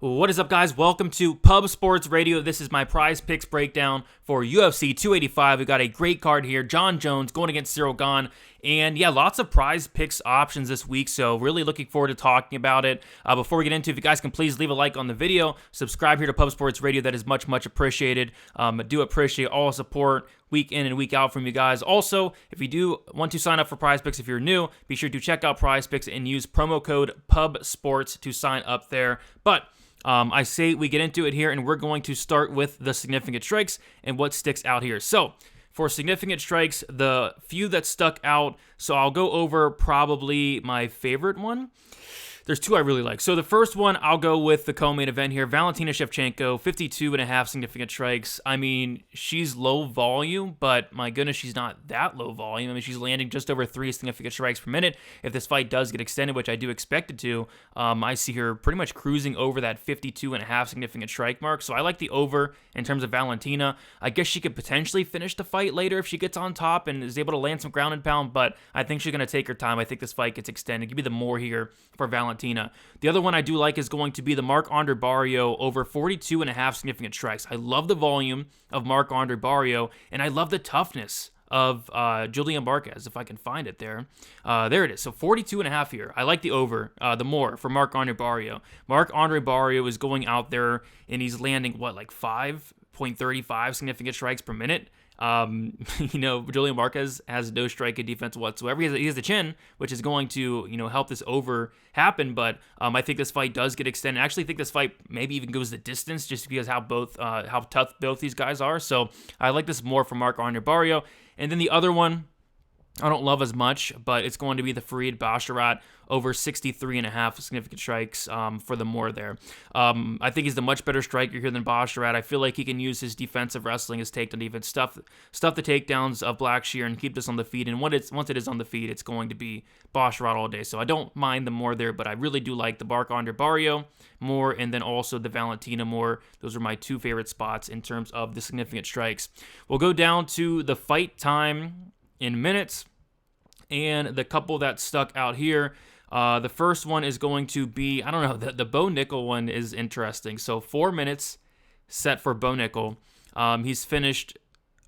What is up, guys? Welcome to Pub Sports Radio. This is my prize picks breakdown for UFC 285. We got a great card here. Jon Jones going against Ciryl Gane. And yeah, lots of prize picks options this week, so really looking forward to talking about it. Before we get into it, if you guys can please leave a like on the video, subscribe here to Pub Sports Radio. That is much, much appreciated. I do appreciate all support week in and week out from you guys. Also, if you do want to sign up for prize picks, if you're new, be sure to check out prize picks and use promo code PUBSPORTS to sign up there. But I say we get into it here, and we're going to start with the significant strikes and what sticks out here. So, for significant strikes, the few that stuck out, so I'll go over probably my favorite one. There's two I really like. So the first one, I'll go with the co-main event here. Valentina Shevchenko, 52.5 significant strikes. I mean, she's low volume, but my goodness, she's not that low volume. I mean, she's landing just over 3 significant strikes per minute. If this fight does get extended, which I do expect it to, I see her pretty much cruising over that 52.5 significant strike mark. So I like the over in terms of Valentina. I guess she could potentially finish the fight later if she gets on top and is able to land some ground and pound, but I think she's going to take her time. I think this fight gets extended. Give me the more here for Valentina. The other one I do like is going to be the Marc-André over 42.5 significant strikes. I love the volume of Marc-André, and I love the toughness of Julian Marquez, if I can find it there. There it is. So 42.5 here. I like the over, the more for Marc-André. Marc-André is going out there, and he's landing, like 5.35 significant strikes per minute. Julian Marquez has no striking defense whatsoever. He has a chin, which is going to, help this over happen. But I think this fight does get extended. I actually think this fight maybe even goes the distance just because how tough both these guys are. So I like this more from Marc-André. And then the other one I don't love as much, but it's going to be the Farid Basharat over 63.5 significant strikes for the more there. I think he's the much better striker here than Basharat. I feel like he can use his defensive wrestling, his takedown defense, stuff the takedowns of Blackshear and keep this on the feet. And once it is on the feet, it's going to be Basharat all day. So I don't mind the more there, but I really do like the Marc-André more, and then also the Valentina more. Those are my two favorite spots in terms of the significant strikes. We'll go down to the fight time in minutes, and the couple that stuck out here, the first one is going to be, I don't know, the Bo Nickal one is interesting. So 4 minutes set for Bo Nickal. He's finished,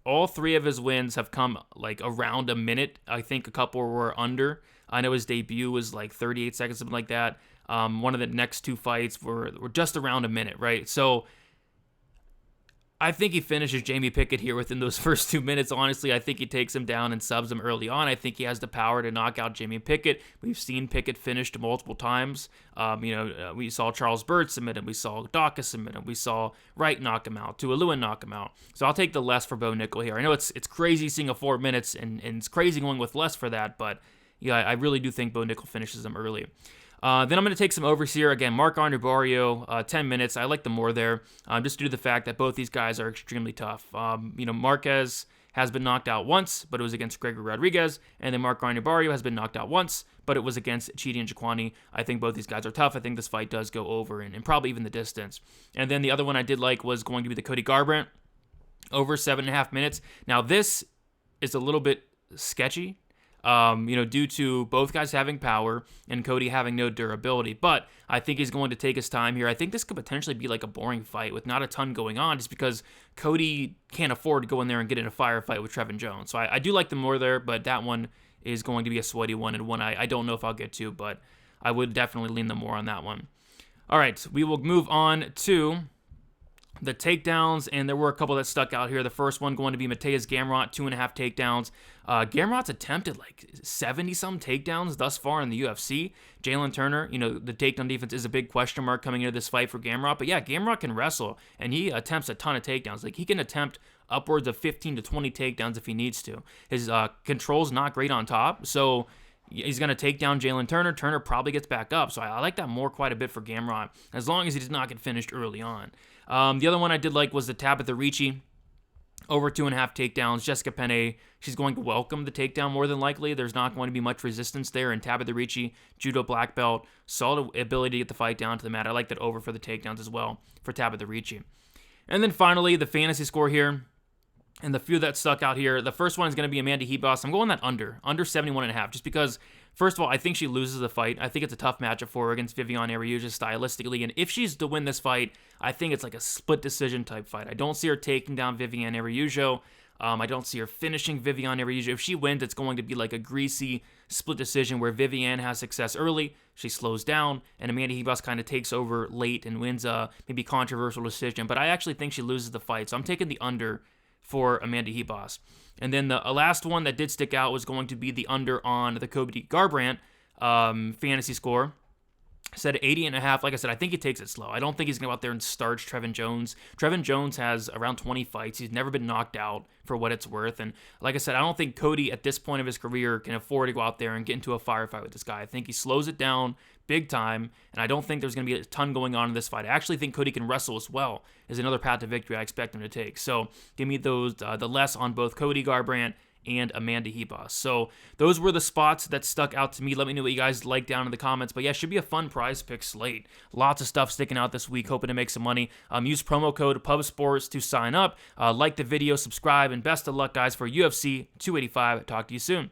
all 3 of his wins have come like around a minute. I think a couple were under. I know his debut was like 38 seconds, something like that. One of the next 2 fights were just around a minute, right? So I think he finishes Jamie Pickett here within those first 2 minutes. Honestly, I think he takes him down and subs him early on. I think he has the power to knock out Jamie Pickett. We've seen Pickett finished multiple times. We saw Charles Byrd submit him. We saw Dawkins submit him. We saw Wright knock him out. Tuoluen knock him out. So I'll take the less for Bo Nickal here. I know it's crazy seeing a 4 minutes, and it's crazy going with less for that, but yeah, I really do think Bo Nickal finishes him early. Then I'm going to take some overs here. Again, Marc-André, 10 minutes. I like the more there, just due to the fact that both these guys are extremely tough. Marquez has been knocked out once, but it was against Gregory Rodriguez. And then Marc-André has been knocked out once, but it was against Chidi and Njokuani. I think both these guys are tough. I think this fight does go over and probably even the distance. And then the other one I did like was going to be the Cody Garbrandt over 7.5 minutes. Now, this is a little bit sketchy. Due to both guys having power and Cody having no durability. But I think he's going to take his time here. I think this could potentially be like a boring fight with not a ton going on, just because Cody can't afford to go in there and get in a firefight with Trevin Jones. So I do like the more there, but that one is going to be a sweaty one, and one I don't know if I'll get to, but I would definitely lean the more on that one. All right, we will move on to the takedowns, and there were a couple that stuck out here. The first one going to be Mateusz Gamrot, 2.5 takedowns. Gamrot's attempted like 70-some takedowns thus far in the UFC. Jalin Turner, the takedown defense is a big question mark coming into this fight for Gamrot. But yeah, Gamrot can wrestle, and he attempts a ton of takedowns. Like, he can attempt upwards of 15 to 20 takedowns if he needs to. His control's not great on top, so he's going to take down Jalin Turner. Turner probably gets back up, so I like that more quite a bit for Gamrot, as long as he does not get finished early on. The other one I did like was the Tabitha Ricci, over 2.5 takedowns. Jessica Penne, she's going to welcome the takedown more than likely. There's not going to be much resistance there. And Tabitha Ricci, judo black belt, solid ability to get the fight down to the mat. I like that over for the takedowns as well for Tabitha Ricci. And then finally, the fantasy score here. And the few that stuck out here, the first one is going to be Amanda Ribas. I'm going that under 71.5, just because First of all, I think she loses the fight. I think it's a tough matchup for her against Viviane Araújo stylistically. And if she's to win this fight, I think it's like a split decision type fight. I don't see her taking down Viviane Araújo. I don't see her finishing Viviane Araújo. If she wins, it's going to be like a greasy split decision where Viviane has success early, she slows down, and Amanda Ribas kind of takes over late and wins a maybe controversial decision. But I actually think she loses the fight, so I'm taking the under for Amanda Ribas. And then the last one that did stick out was going to be the under on the Cody Garbrandt fantasy score. Said 80.5. Like I said, I think he takes it slow. I don't think he's going to go out there and starch Trevin Jones. Trevin Jones has around 20 fights. He's never been knocked out for what it's worth. And like I said, I don't think Cody at this point of his career can afford to go out there and get into a firefight with this guy. I think he slows it down big time, and I don't think there's going to be a ton going on in this fight. I actually think Cody can wrestle as well. Is another path to victory I expect him to take. So give me those the less on both Cody Garbrandt and Amanda Ribas. So those were the spots that stuck out to me. Let me know what you guys like down in the comments. But yeah, should be a fun prize pick slate. Lots of stuff sticking out this week. Hoping to make some money. Use promo code PubSports to sign up. Like the video, subscribe, and best of luck, guys, for UFC 285. Talk to you soon.